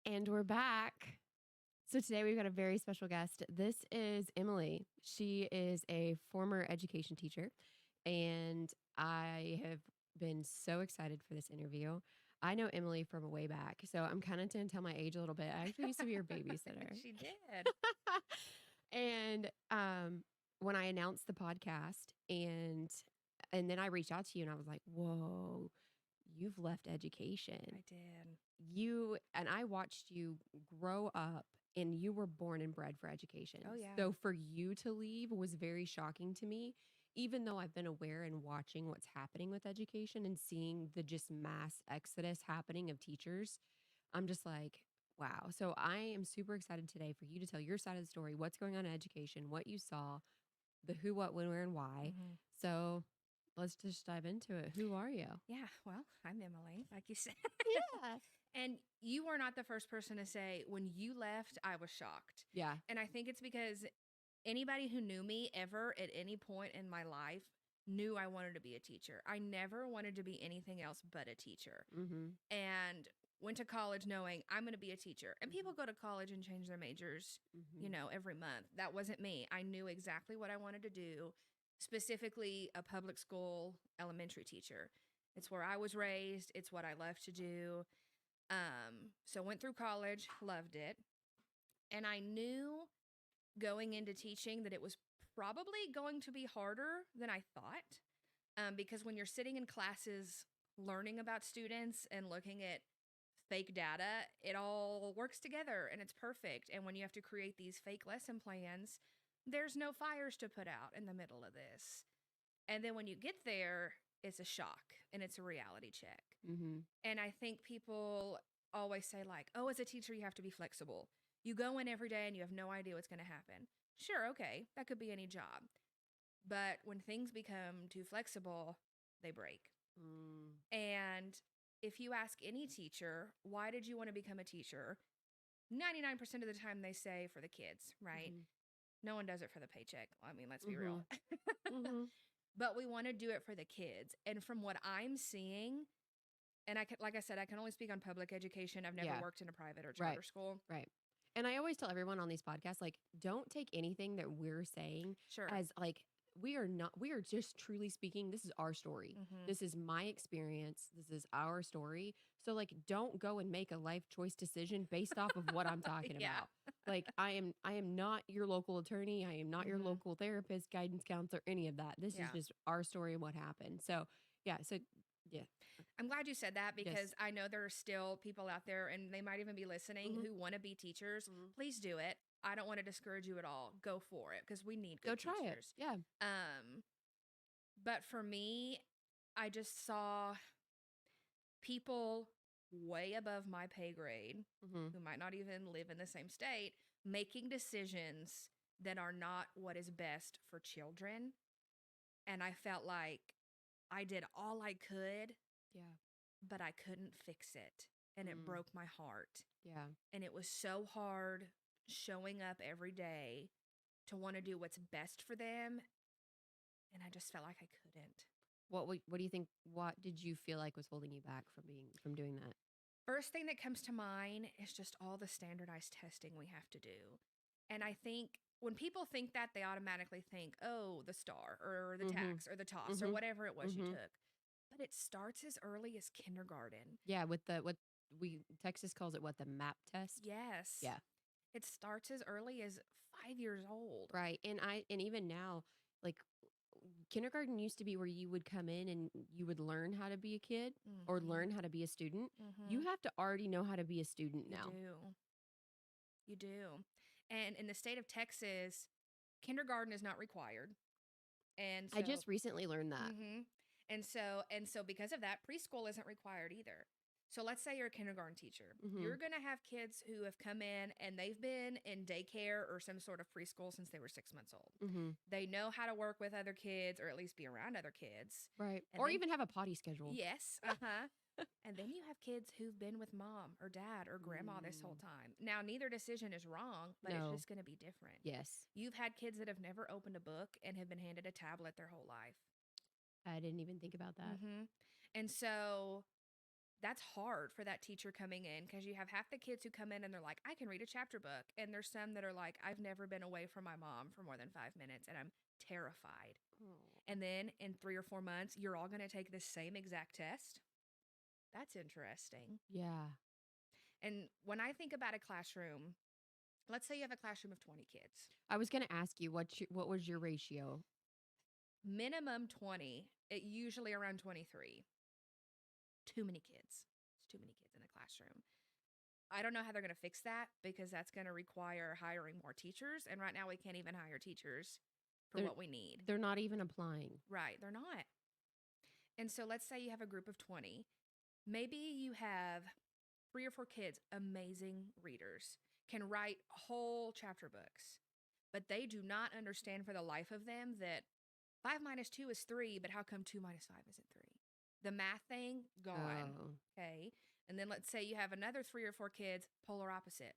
And we're back. So today we've got a very special guest. This is Emily. She is a former education teacher, and I have been so excited for this interview. I know Emily from way back, so I'm kind of going to tell my age a little bit. I actually used to be your babysitter. She did. And when I announced the podcast and then I reached out to you and I was like, "Whoa, you've left education." I did. You and I watched you grow up and you were born and bred for education. Oh, yeah. So for you to leave was very shocking to me, even though I've been aware and watching what's happening with education and seeing the just mass exodus happening of teachers. I'm just like, wow. So I am super excited today for you to tell your side of the story, what's going on in education, what you saw, the who, what, when, where, and why. Mhm. So let's just dive into it. Who are you? Yeah. Well, I'm Emily, like you said. Yeah. And you were not the first person to say, when you left, I was shocked. Yeah. And I think it's because anybody who knew me ever at any point in my life knew I wanted to be a teacher. I never wanted to be anything else but a teacher. Mm-hmm. And went to college knowing I'm going to be a teacher. And people go to college and change their majors, Mm-hmm. every month. That wasn't me. I knew exactly what I wanted to do, specifically a public school elementary teacher. It's where I was raised. It's what I love to do. So went through college, loved it. And I knew going into teaching that it was probably going to be harder than I thought. Because when you're sitting in classes learning about students and looking at fake data, it all works together and it's perfect. And when you have to create these fake lesson plans, there's no fires to put out in the middle of this. And then when you get there, it's a shock and it's a reality check. Mm-hmm. And I think people always say, like, oh, as a teacher, you have to be flexible. You go in every day and you have no idea what's going to happen. Sure, okay, that could be any job. But when things become too flexible, they break. Mm. And if you ask any teacher, why did you want to become a teacher? 99% of the time they say for the kids, right? Mm-hmm. No one does it for the paycheck. I mean, let's be Mm-hmm. real. Mm-hmm. But we want to do it for the kids. And from what I'm seeing, and like I said, I can only speak on public education. I've never Yeah. worked in a private or Right. charter school. Right. And I always tell everyone on these podcasts, like, don't take anything that we're saying Sure. as like, we are just truly speaking. This is our story. Mhm. This is my experience. This is our story. So, like, don't go and make a life choice decision based off of what I'm talking Yeah. about. Like, I am not your local attorney. I am not your Mhm. local therapist, guidance counselor, any of that. This is Yeah. just our story and what happened. So, yeah. So, yeah. I'm glad you said that because Yes. I know there are still people out there, and they might even be listening, Mhm. who want to be teachers. Mhm. Please do it. I don't want to discourage you at all. Go for it because we need Go good try it. teachers. Yeah. But for me, I just saw people way above my pay grade Mm-hmm. who might not even live in the same state making decisions that are not what is best for children. And I felt like I did all I could, Yeah. but I couldn't fix it. And it Mm. broke my heart. Yeah. And it was so hard showing up every day to want to do what's best for them. And I just felt like I couldn't. What do you think? What did you feel like was holding you back from doing that? First thing that comes to mind is just all the standardized testing we have to do. And I think when people think that, they automatically think, oh, the STAR or the Mm-hmm. TAX or the TOS or Mm-hmm. whatever it was you Mm-hmm. took. But it starts as early as kindergarten. Yeah, with the what we Texas calls it, what, the MAP test? Yes. Yeah. It starts as early as 5 years old. Right. And even now, like, kindergarten used to be where you would come in and you would learn how to be a kid or Mhm. learn how to be a student. You Mhm. have to already know how to be a student You now. do. You do. And in the state of Texas, kindergarten is not required. And I so just recently learned that. Mhm. And so because of that, preschool isn't required either. So let's say you're a kindergarten teacher. Mm-hmm. You're going to have kids who have come in and they've been in daycare or some sort of preschool since they were 6 months old. Mm-hmm. They know how to work with other kids or at least be around other kids. Right. And Or then- even have a potty schedule. Yes. Uh-huh. And then you have kids who've been with mom or dad or grandma this whole time. Now, neither decision is wrong, but it's No. just going to be different. Yes. You've had kids that have never opened a book and have been handed a tablet their whole life. I didn't even think about that. And so that's hard for that teacher coming in because you have half the kids who come in and they're like, I can read a chapter book. And there's some that are like, I've never been away from my mom for more than 5 minutes and I'm terrified. Oh. And then in 3 or 4 months, you're all going to take the same exact test. That's interesting. Yeah. And when I think about a classroom, let's say you have a classroom of 20 kids, I was gonna ask you what was your ratio? minimum 20, it usually around 23. Too many kids. It's too many kids in a classroom. I don't know how they're going to fix that because that's going to require hiring more teachers. And right now, we can't even hire teachers for They're what we need. they're not even applying. Right. They're not. And so let's say you have a group of 20. Maybe you have 3 or 4 kids, amazing readers, can write whole chapter books, but they do not understand for the life of them that 5 minus 2 is 3, but how come 2 minus 5 isn't 3? The math thing, gone. Oh. Okay. And then let's say you have another 3 or 4 kids, polar opposite,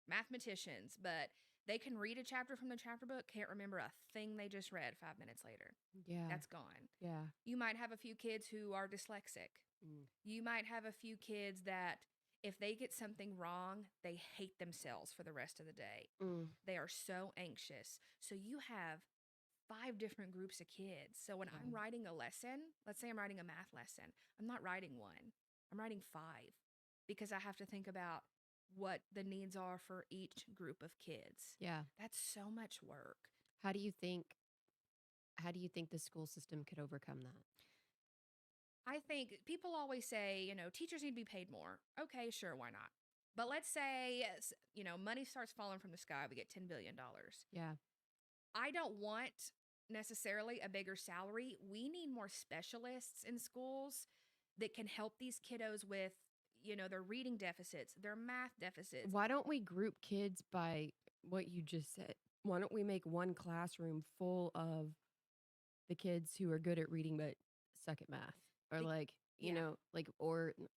mathematicians, but they can read a chapter from the chapter book, can't remember a thing they just read 5 minutes later. Yeah. That's gone. Yeah. You might have a few kids who are dyslexic. Mm. You might have a few kids that if they get something wrong, they hate themselves for the rest of the day. Mm. They are so anxious. So you have 5 different groups of kids. So when I'm Yeah. writing a lesson, let's say I'm writing a math lesson, I'm not writing 1, I'm writing 5 because I have to think about what the needs are for each group of kids. Yeah. That's so much work. How do you think the school system could overcome that? I think people always say, teachers need to be paid more. Okay, sure, why not? But let's say, money starts falling from the sky, we get $10 billion. Yeah. I don't want necessarily a bigger salary. We need more specialists in schools that can help these kiddos with, their reading deficits, their math deficits. Why don't we group kids by what you just said? Why don't we make one classroom full of the kids who are good at reading but suck at math? Or Be- like, yeah.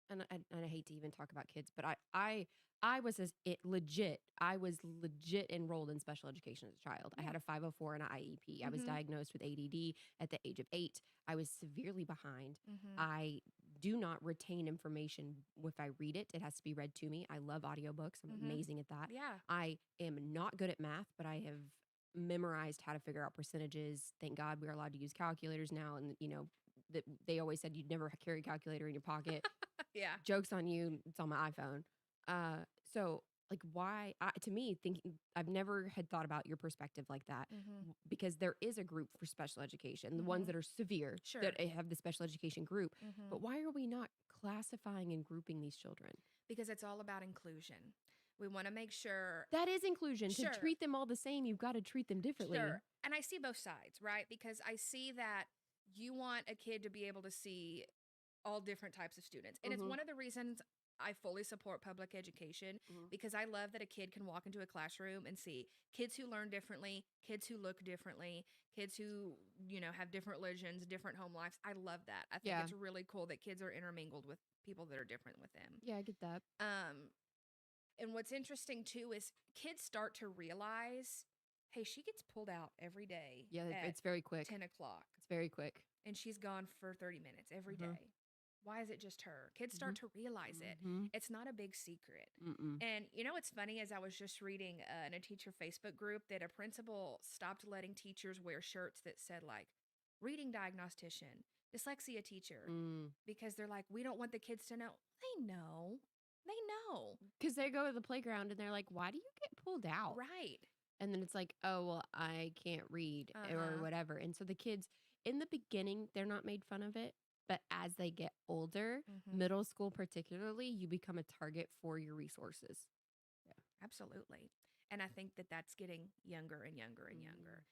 and I hate to even talk about kids, but I was I was legit enrolled in special education as a child. I Yeah. had a 504 and an IEP. I was Mhm. diagnosed with ADD at the age of 8. I was severely behind. Mhm. I do not retain information if I read it. It has to be read to me. I love audiobooks. I'm Mhm. amazing at that. Yeah. I am not good at math, but I have memorized how to figure out percentages. Thank God we are allowed to use calculators now. And, that they always said you'd never carry a calculator in your pocket. Yeah. Joke's on you. It's on my iPhone. So like why to me thinking I've never had thought about your perspective like that Mhm. because there is a group for special education, the ones Mhm. that are severe Sure. that have the special education group. Mhm. But why are we not classifying and grouping these children? Because it's all about inclusion. We want to make sure. That is inclusion. Sure. To treat them all the same, you've got to treat them differently. Sure. And I see both sides, right? Because I see that you want a kid to be able to see all different types of students. And it's Mhm. one of the reasons I fully support public education Mhm. because I love that a kid can walk into a classroom and see kids who learn differently, kids who look differently, kids who, have different religions, different home lives. I love that. I think Yeah. it's really cool that kids are intermingled with people that are different with them. Yeah, I get that. And what's interesting too is kids start to realize, hey, she gets pulled out every day Yeah, at it's very quick. 10 o'clock It's very quick. and she's gone for 30 minutes every Mhm. day. Why is it just her? Kids start to realize it. Mhm. It's not a big secret. Mm-mm. And what's funny is I was just reading in a teacher Facebook group that a principal stopped letting teachers wear shirts that said like reading diagnostician, dyslexia teacher, Mm. because they're like, we don't want the kids to know. They know. They know. Because they go to the playground and they're like, why do you get pulled out? Right. And then it's like, oh, well, I can't read or Uh-huh. whatever. And so the kids, in the beginning, they're not made fun of it. But as they get older, Mhm. middle school particularly, you become a target for your resources. Absolutely. And I think that that's getting younger and younger and Mm. younger.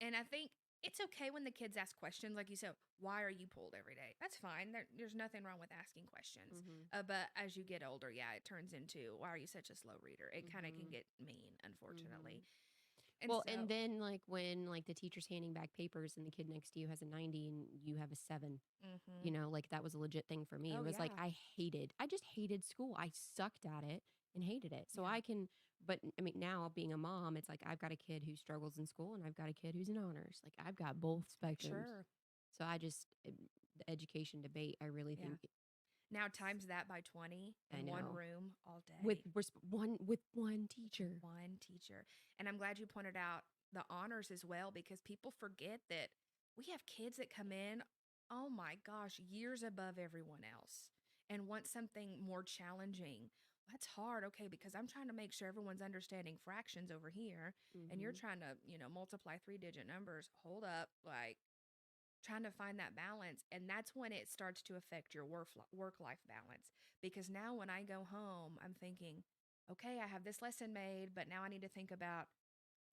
And I think it's okay when the kids ask questions, like you said, why are you pulled every day? That's fine. There's nothing wrong with asking questions. Mhm. But as you get older, yeah, it turns into, why are you such a slow reader? It kind of can Mhm. get mean, unfortunately. Mhm. And Well, so, and then like when like the teacher's handing back papers and the kid next to you has a 90 and you have a 7, mhm. like that was a legit thing for me. Oh, It was like yeah. I just hated school. I sucked at it and hated it. So Yeah. I can, but I mean, now being a mom, it's like I've got a kid who struggles in school and I've got a kid who's in honors. Like I've got both spectrums. Sure. So I just, the education debate, I really Yeah. think Now times that by 20 I in one know. room all day. With one teacher. One teacher. And I'm glad you pointed out the honors as well, because people forget that we have kids that come in, oh my gosh, years above everyone else and want something more challenging. That's hard. Okay, because I'm trying to make sure everyone's understanding fractions over here and you're Mhm. trying to, multiply 3-digit numbers. Hold up, like trying to find that balance, and that's when it starts to affect your work life balance, because now when I go home I'm thinking, okay, I have this lesson made, but now I need to think about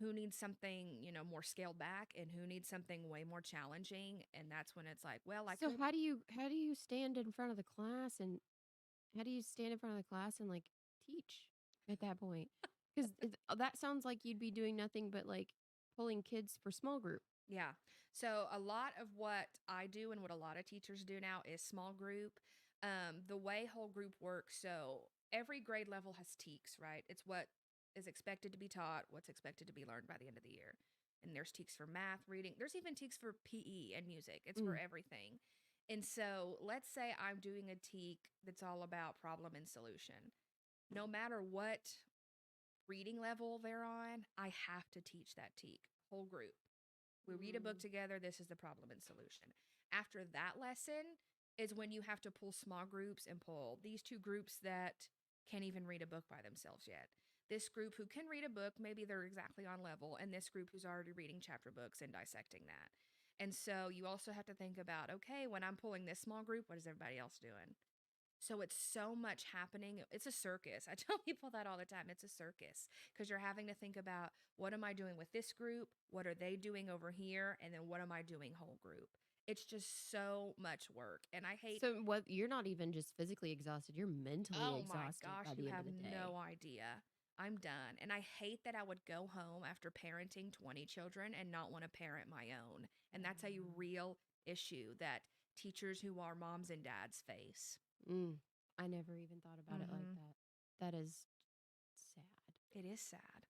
who needs something, more scaled back and who needs something way more challenging, and that's when it's like, well, I So could. how do you stand in front of the class and how do you stand in front of the class and like teach at that point? Because that sounds like you'd be doing nothing but like pulling kids for small group. Yeah. So a lot of what I do and what a lot of teachers do now is small group. The way whole group works, so every grade level has TEKS, right? It's what is expected to be taught, what's expected to be learned by the end of the year. And there's TEKS for math, reading. There's even TEKS for PE and music. It's for Mm. everything. And so let's say I'm doing a TEK that's all about problem and solution. No matter what reading level they're on, I have to teach that TEK, whole group. We read a book Mm. together. This is the problem and solution. After that lesson is when you have to pull small groups and pull these two groups that can't even read a book by themselves yet. This group who can read a book, maybe they're exactly on level, and this group who's already reading chapter books and dissecting that. And so you also have to think about, okay, when I'm pulling this small group, what is everybody else doing? So it's so much happening. It's a circus. I tell people that all the time. It's a circus because you're having to think about, what am I doing with this group? What are they doing over here? And then what am I doing whole group? It's just so much work. And I hate, So what you're not even just physically exhausted, you're mentally oh my exhausted gosh, by you the end have of the day. no idea. I'm done. And I hate that I would go home after parenting 20 children and not want to parent my own. And that's a real issue that teachers who are moms and dads face. Mm. I never even thought about it like Mm-hmm. that. That is sad. It is sad.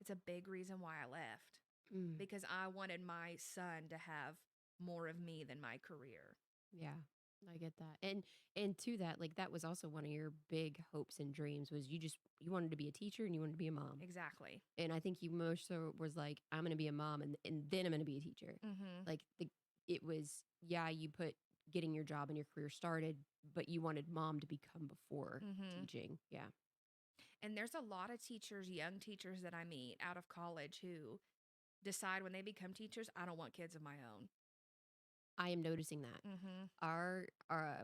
It's a big reason why I left, Mm. because I wanted my son to have more of me than my career. Yeah, I get that. And to that, like that was also one of your big hopes and dreams was you wanted to be a teacher and you wanted to be a mom. Exactly. And I think you most so was like, I'm gonna be a mom and then I'm gonna be a teacher. Mhm. Like it was, yeah, you put getting your job and your career started, but you wanted mom to become before Mhm. teaching. Yeah. And there's a lot of teachers, young teachers that I meet out of college who decide when they become teachers, I don't want kids of my own. I am noticing that. Mhm. Our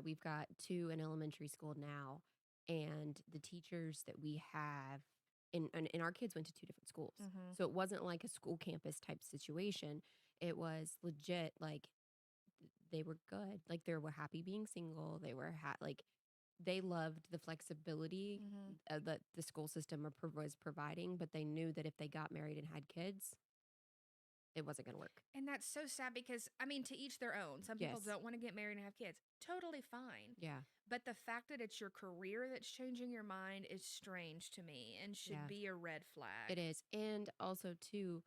we've got two in elementary school now, and the teachers that we have and our kids went to two different schools. Mhm. So it wasn't like a school campus type situation. It was legit like they were good. Like they were happy being single. They were like they loved the flexibility Mhm. that the school system was providing, but they knew that if they got married and had kids, it wasn't going to work. And that's so sad because, I mean, to each their own. Some people Yes. don't want to get married and have kids. Totally fine. Yeah. But the fact that it's your career that's changing your mind is strange to me and should Yeah. be a red It flag. is. And also too,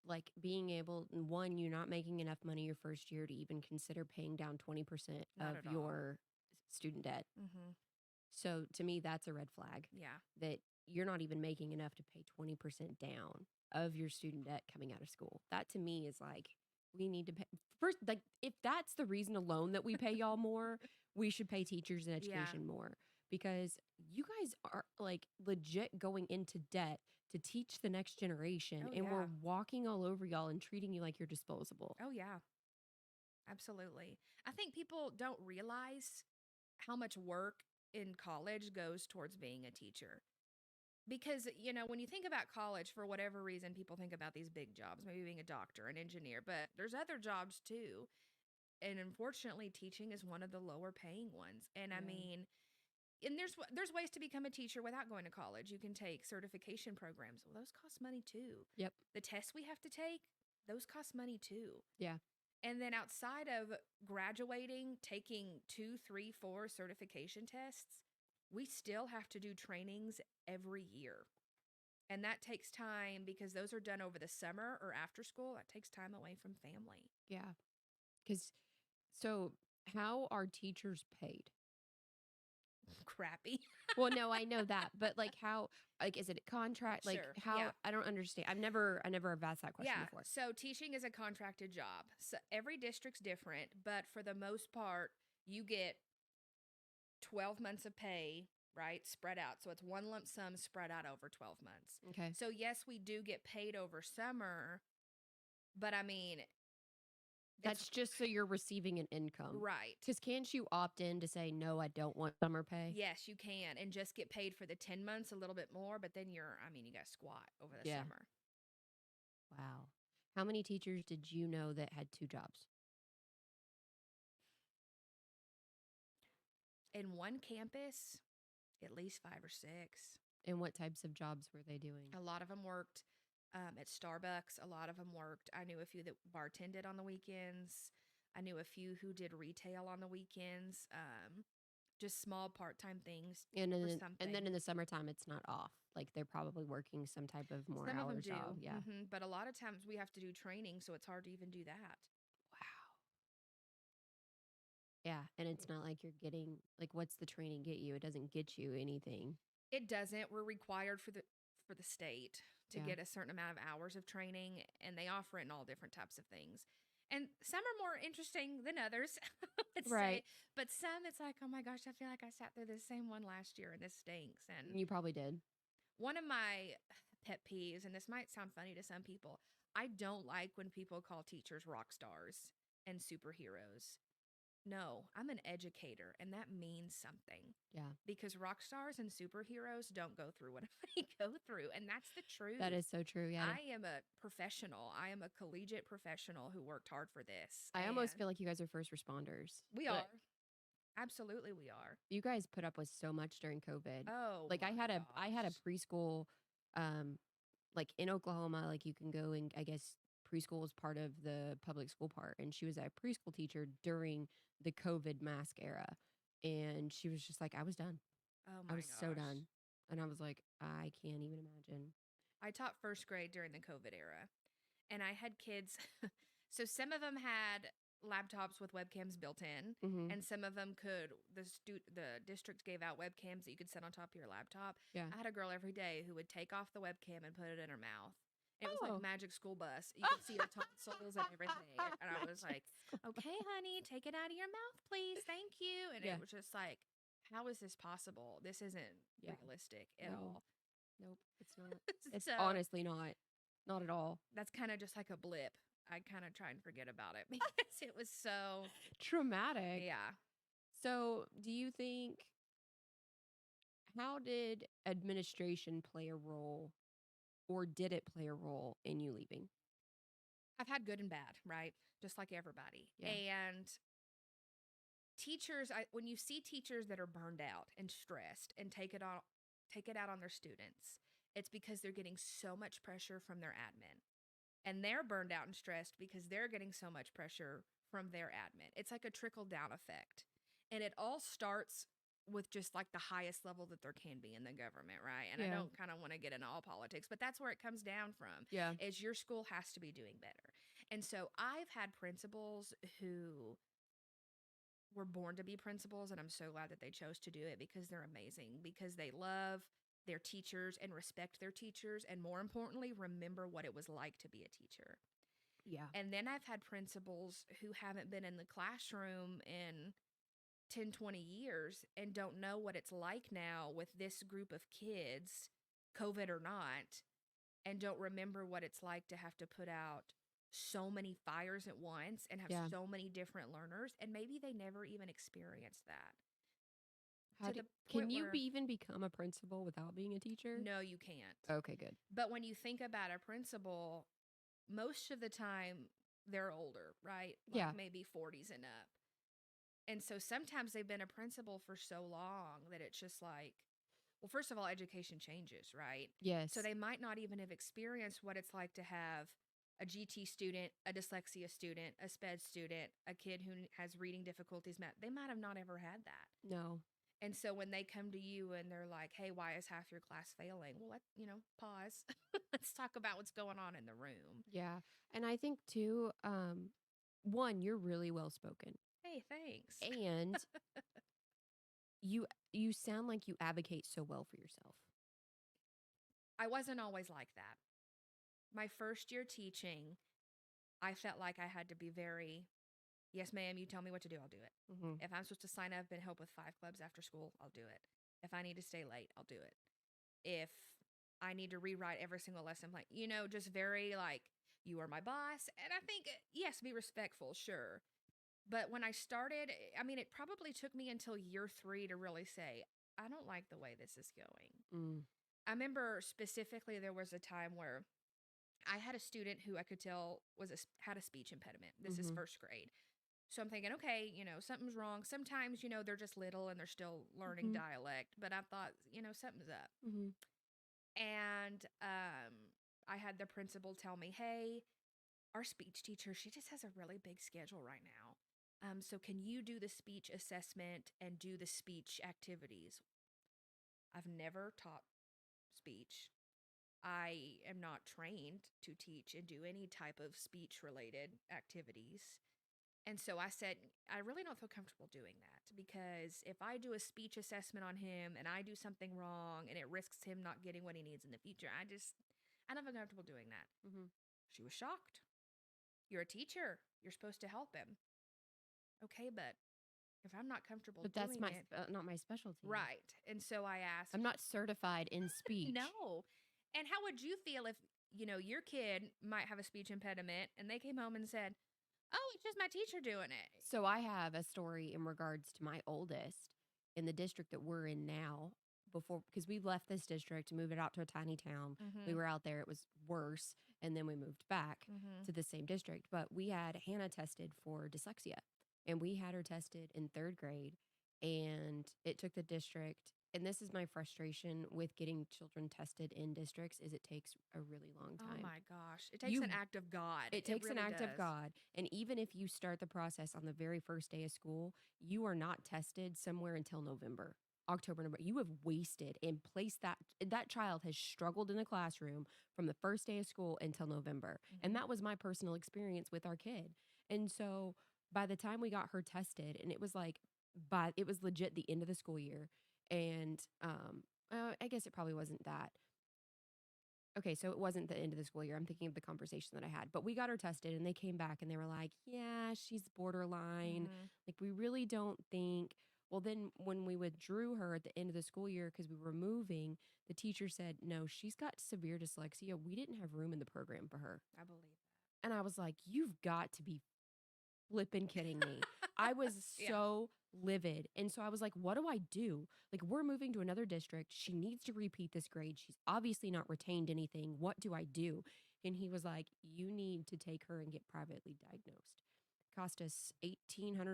like being able one, you're not making enough money your first year to even consider paying down 20% Not of at all. your student debt. Mhm. So to me, that's a red flag Yeah. that you're not even making enough to pay 20% down of your student debt coming out of school. That to me is like, we need to pay first, like, if that's the reason alone that we pay y'all more, we should pay teachers and Yeah. education more because you guys are like legit going into debt to teach the next generation. Oh, And we're yeah. walking all over y'all and treating you like you're disposable. Oh, yeah. Absolutely. I think people don't realize how much work in college goes towards being a teacher. Because, when you think about college, for whatever reason, people think about these big jobs, maybe being a doctor, an engineer, but there's other jobs too. And unfortunately, teaching is one of the lower paying ones. And I Yeah. mean, and there's ways to become a teacher without going to college. You can take certification programs. Well, those cost money too. Yep. The tests we have to take, those cost money too. Yeah. And then outside of graduating, taking 2, 3, 4 certification tests, we still have to do trainings every year. And that takes time because those are done over the summer or after school. That takes time away from family. Yeah. Because so how are teachers paid? crappy. Well, no, I know that, but like how like is it a contract? Like Sure. how Yeah. I don't understand. I never have asked that question Yeah. before. So teaching is a contracted job. So every district's different, but for the most part, you get 12 months of pay, right? Spread out. So it's one lump sum spread out over 12 months. Okay. So yes, we do get paid over summer, but I mean, it's That's just so you're receiving an income. right. Because can't you opt in to say, no, I don't want summer pay? Yes, you can, and just get paid for the 10 months a little bit more, but then I mean, you got to squat over the Yeah. summer. Wow. How many teachers did you know that had two jobs? In one campus, at least 5 or 6. And what types of jobs were they doing? A lot of them worked at Starbucks. A lot of them worked. I knew a few that bartended on the weekends. I knew a few who did retail on the weekends. Just small part-time things And for then something. in the summertime, it's not off. Like they're probably working some type of more Some of them hours do, job. Yeah. but a lot of times we have to do training, so it's hard to even do that. Wow. Yeah. And it's not like you're getting, like, what's the training get you? It doesn't get you anything. It doesn't. We're required for the state to Yeah. get a certain amount of hours of training, and they offer it in all different types of things. And some are more interesting than others, let's Right. say. But some, it's like, oh my gosh, I feel like I sat through the same one last year, and this stinks. And You probably did. one of my pet peeves, and this might sound funny to some people, I don't like when people call teachers rock stars and superheroes. No, I'm an educator, and that means something Yeah. because rock stars and superheroes don't go through what I go through. And that's the truth. That is so true. Yeah. I am a professional. I am a collegiate professional who worked hard for this. I almost And feel like you guys are first responders. we Like, are. Absolutely, we are. you guys put up with so much during COVID. Oh, Like my I had a gosh. preschool, um, like in Oklahoma, like you can go and I guess preschool is part of the public school part. And she was a preschool teacher during the COVID mask era. And she was just like, I was done. Oh, I my was so gosh. done. And I was like, I can't even imagine. I taught first grade during the COVID era, and I had kids. So some of them had laptops with webcams built in, Mm-hmm. and some of them could. The district gave out webcams that you could set on top of your laptop. Yeah. I had a girl every day who would take off the webcam and put it in her mouth. It was like Oh. magic school bus. You could see her tonsils and everything. And I was like, okay, honey, take it out of your mouth, please. Thank you. And Yeah. it was just like, how is this possible? This isn't Yeah. realistic at No. all. Nope. It's not. It's So honestly not. Not at all. that's kind of just like a blip. I kind of try and forget about it because it was so, Traumatic. yeah. So, do you think how did administration play a role or did it play a role in you leaving? I've had good and bad, right? Just like everybody. Yeah. And teachers, when you see teachers that are burned out and stressed and take it out on their students, it's because they're getting so much pressure from their admin. And they're burned out and stressed because they're getting so much pressure from their admin. It's like a trickle down effect. And it all starts with just like the highest level that there can be in the government, right? And I Yeah. don't kind of want to get into all politics, but that's where it comes down from. Yeah. Is your school has to be doing better. And so I've had principals who were born to be principals, and I'm so glad that they chose to do it because they're amazing, because they love their teachers and respect their teachers, and more importantly, remember what it was like to be a teacher. Yeah. And then I've had principals who haven't been in the classroom in 10, 20 years and don't know what it's like now with this group of kids, COVID or not, and don't remember what it's like to have to put out so many fires at once and have Yeah. so many different learners. And maybe they never even experienced that. How To do, the can point you where, even become a principal without being a teacher? no, you can't. Okay, good. But when you think about a principal, most of the time they're older, right? Like Yeah. maybe 40s and up. And so sometimes they've been a principal for so long that it's just like, well, first of all, education changes, right? Yes. So they might not even have experienced what it's like to have a GT student, a dyslexia student, a SPED student, a kid who has reading difficulties. They might have not ever had that. No. And so when they come to you and they're like, hey, why is half your class failing? Well, pause. Let's talk about what's going on in the room. Yeah. And I think too, one, you're really well spoken. Hey, thanks. And you You sound like you advocate so well for yourself. I wasn't always like that. My first year teaching, I felt like I had to be very, yes, ma'am, you tell me what to do, I'll do it. Mhm. If I'm supposed to sign up and help with 5 clubs after school, I'll do it. If I need to stay late, I'll do it. If I need to rewrite every single lesson plan, just very like, you are my boss. And I think, yes, be respectful, sure. But when I started, I mean, it probably took me until year 3 to really say, I don't like the way this is going. Mm. I remember specifically there was a time where I had a student who I could tell had a speech impediment. This is Mhm. first grade. So I'm thinking, okay, something's wrong. Sometimes, they're just little and they're still learning Mhm. dialect, but I thought, something's up. Mhm. And I had the principal tell me, hey, our speech teacher, she just has a really big schedule right now. So can you do the speech assessment and do the speech activities? I've never taught speech. I am not trained to teach and do any type of speech related activities. And so I said, I really don't feel comfortable doing that because if I do a speech assessment on him and I do something wrong and it risks him not getting what he needs in the future, I don't feel comfortable doing that. Mhm. She was shocked. You're a teacher. You're supposed to help him. Okay, but if I'm not comfortable But that's doing it, not my specialty. right. And so I asked, I'm not certified in speech. no. And how would you feel if, your kid might have a speech impediment and they came home and said, oh, it's just my teacher doing it? So I have a story in regards to my oldest in the district that we're in now. Before, because we left this district, moved it out to a tiny town. We Mm-hmm. were out there; it was worse, and then we moved back Mm-hmm. to the same district. But we had Hannah tested for dyslexia, and we had her tested in third grade, and it took the district. And this is my frustration with getting children tested in districts: is it takes a really long Oh time. my gosh. It takes You an act of God. It takes an really act of does. God. And even if you start the process on the very first day of school, you are not tested somewhere until November, October, November. You have wasted and placed that child has struggled in the classroom from the first day of school until November. And Mm-hmm. that was my personal experience with our kid. And so by the time we got her tested, and it was like, it was legit the end of the school year. And I guess it probably wasn't that. Okay, so it wasn't the end of the school year. I'm thinking of the conversation that I had. But we got her tested and they came back and they were like, yeah, she's borderline. Mm-hmm. Like, we really don't think. Well, then when we withdrew her at the end of the school year because we were moving, the teacher said, no, she's got severe dyslexia. We didn't have room in the program for her. I believe And I was like, you've got to be flipping kidding me. I was that. Yeah. so livid. And so I was like, what do I do? Like, we're moving to another district. She needs to repeat this grade. She's obviously not retained anything. What do I do? And he was like, you need to take her and get privately diagnosed. Cost us $1,800.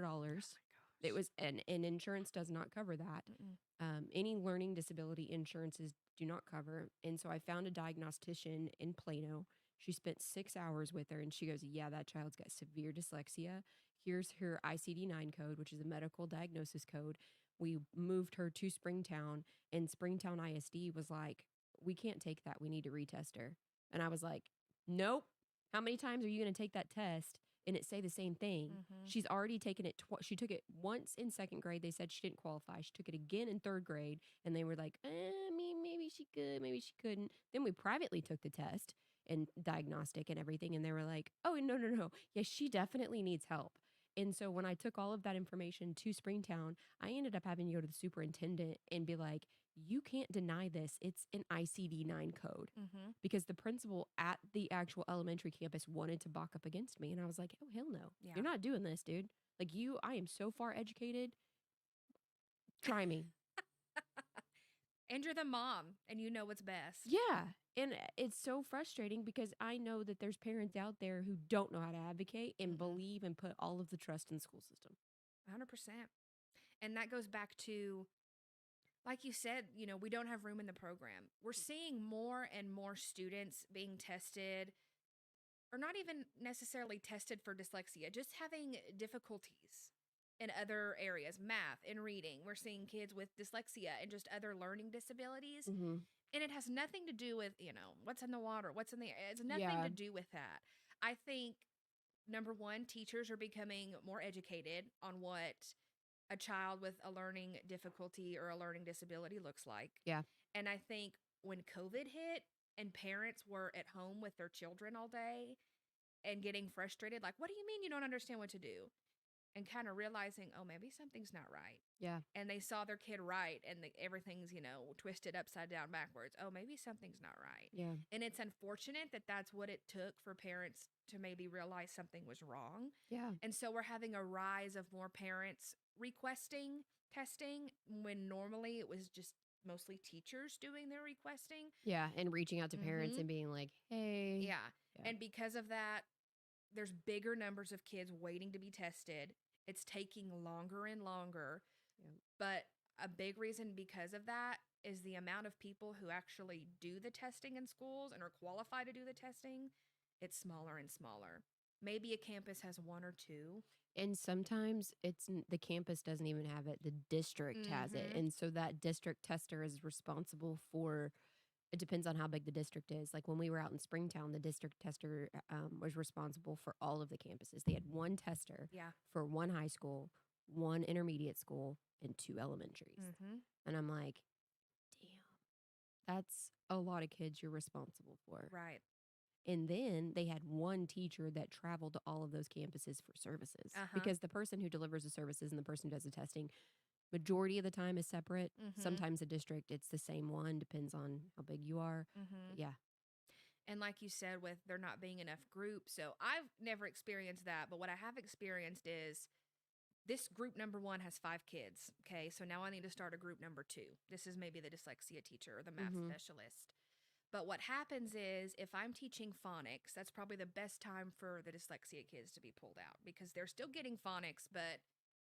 Oh It my gosh. was, and insurance does not cover that. Mm-mm. Any learning disability insurances do not cover. And so I found a diagnostician in Plano. She spent 6 hours with her and she goes, yeah, that child's got severe dyslexia. Here's her ICD 9 code, which is a medical diagnosis code. We moved her to Springtown, and Springtown ISD was like, we can't take that. We need to retest her. And I was like, nope. How many times are you going to take that test and it say the same thing? Mm-hmm. She's already taken it. She took it once in second grade. They said she didn't qualify. She took it again in third grade, and they were like, I mean, maybe she could, maybe she couldn't. Then we privately took the test and diagnostic and everything, and they were like, oh, no, no, no. Yeah, she definitely needs help. And so when I took all of that information to Springtown, I ended up having to go to the superintendent and be like, you can't deny this. It's an ICD 9 code, Mm-hmm. because the principal at the actual elementary campus wanted to balk up against me. And I was like, oh, hell no. Yeah. You're not doing this, dude. Like, I am so far educated. Try me. And you're the mom and you know what's best. Yeah. And it's so frustrating because I know that there's parents out there who don't know how to advocate and Mm-mm. believe and put all of the trust in the school system. 100%. And that goes back to, like you said, we don't have room in the program. We're seeing more and more students being tested, or not even necessarily tested for dyslexia, just having difficulties in other areas, math and reading. We're seeing kids with dyslexia and just other learning disabilities. Mm-hmm. And it has nothing to do with, what's in the water, what's in the air. It's nothing Yeah. to do with that. I think, number one, teachers are becoming more educated on what a child with a learning difficulty or a learning disability looks like. Yeah. And I think when COVID hit and parents were at home with their children all day and getting frustrated, like, what do you mean you don't understand what to do? And kind of realizing, oh, maybe something's not right. Yeah. And they saw their kid right and everything's, twisted upside down backwards. Oh, maybe something's not right. Yeah. And it's unfortunate that that's what it took for parents to maybe realize something was wrong. Yeah. And so we're having a rise of more parents requesting testing when normally it was just mostly teachers doing their requesting. Yeah. And reaching out to parents Mhm. and being like, hey. Yeah. Yeah. And because of that, there's bigger numbers of kids waiting to be tested. It's taking longer and longer. Yeah. But a big reason because of that is the amount of people who actually do the testing in schools and are qualified to do the testing. It's smaller and smaller. Maybe a campus has one or two. And sometimes the campus doesn't even have it. The district has it. Mhm. And so that district tester is responsible for, it depends on how big the district is. Like when we were out in Springtown, the district tester was responsible for all of the campuses. They had one tester Yeah. for one high school, one intermediate school, and 2 elementaries. Mhm. And I'm like, damn, that's a lot of kids you're responsible for. Right. And then they had one teacher that traveled to all of those campuses for services because the person who delivers the services and the person who does the testing, majority of the time is separate. Mhm. Sometimes a district, it's the same one, depends on how big you are. Mhm. Yeah. And like you said, with there not being enough groups. So I've never experienced that. But what I have experienced is this group number 1 has 5 kids. Okay. So now I need to start a group number 2. This is maybe the dyslexia teacher or the math specialist. But what happens is if I'm teaching phonics, that's probably the best time for the dyslexia kids to be pulled out because they're still getting phonics, but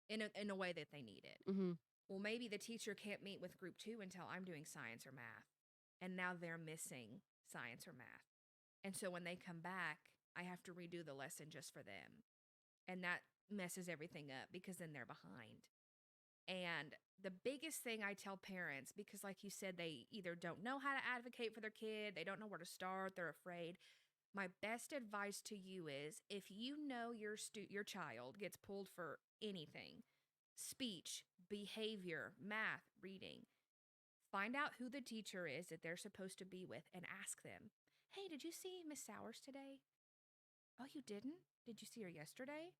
in a way that they need it. Mm-hmm. Well, maybe the teacher can't meet with group 2 until I'm doing science or math. And now they're missing science or math. And so when they come back, I have to redo the lesson just for them. And that messes everything up because then they're behind. And the biggest thing I tell parents, because like you said, they either don't know how to advocate for their kid, they don't know where to start, they're afraid. My best advice to you is if you know your child gets pulled for anything, speech, behavior, math, reading, find out who the teacher is that they're supposed to be with and ask them, hey, did you see Miss Sowers today? Oh, you didn't? Did you see her yesterday?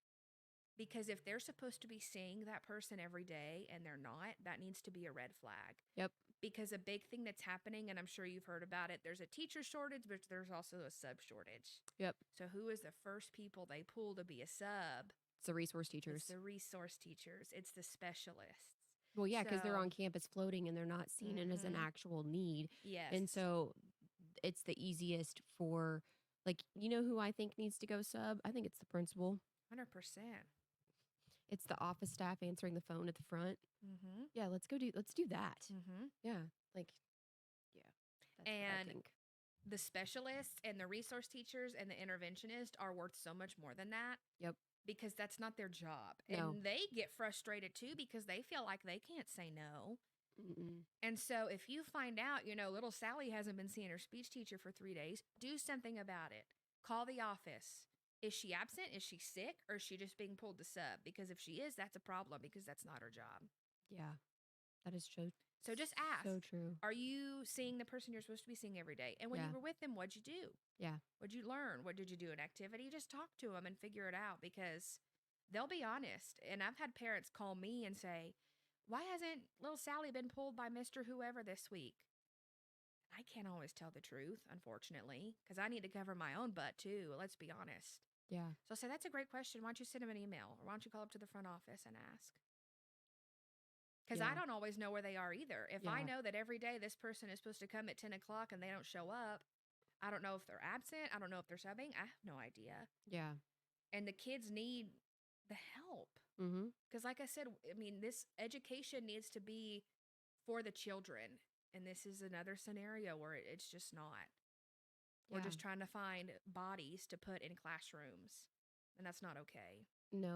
Because if they're supposed to be seeing that person every day and they're not, that needs to be a red flag. Yep. Because a big thing that's happening, and I'm sure you've heard about it, there's a teacher shortage, but there's also a sub shortage. Yep. So who is the first people they pull to be a sub? It's the resource teachers. It's the resource teachers. It's the specialists. Well, yeah, because they're So- on campus floating and they're not seen it as an actual need. Yes. And so it's the easiest for, like, you know who I think needs to go sub? I think it's the principal. 100%. It's the office staff answering the phone at the front. Mm-hmm. Yeah, let's do that. Mm-hmm. Yeah, like, yeah. That's what I And think. the specialists and the resource teachers and the interventionist are worth so much more than that. Yep. Because that's not their job. No. And they get frustrated too because they feel like they can't say no. Mm-mm. And so if you find out, little Sally hasn't been seeing her speech teacher for 3 days, do something about it. Call the office. Is she absent? Is she sick? Or is she just being pulled to sub? Because if she is, that's a problem because that's not her job. Yeah, that is true. So just ask. So true. Are you seeing the person you're supposed to be seeing every day? And when Yeah. you were with them, what'd you do? Yeah. What'd you learn? What did you do? An activity? Just talk to them and figure it out because they'll be honest. And I've had parents call me and say, why hasn't little Sally been pulled by Mr. Whoever this week? I can't always tell the truth, unfortunately, because I need to cover my own butt too. Let's be honest. Yeah. So I'll say, that's a great question. Why don't you send them an email? Or why don't you call up to the front office and ask? Because I Yeah. don't always know where they are either. If I Yeah. know that every day this person is supposed to come at 10 o'clock and they don't show up, I don't know if they're absent. I don't know if they're subbing. I have no idea. Yeah. And the kids need the help. Mm-hmm. Because like I said, I mean, this education needs to be for the children. And this is another scenario where it's just not. We're Yeah. just trying to find bodies to put in classrooms. And that's not okay. No.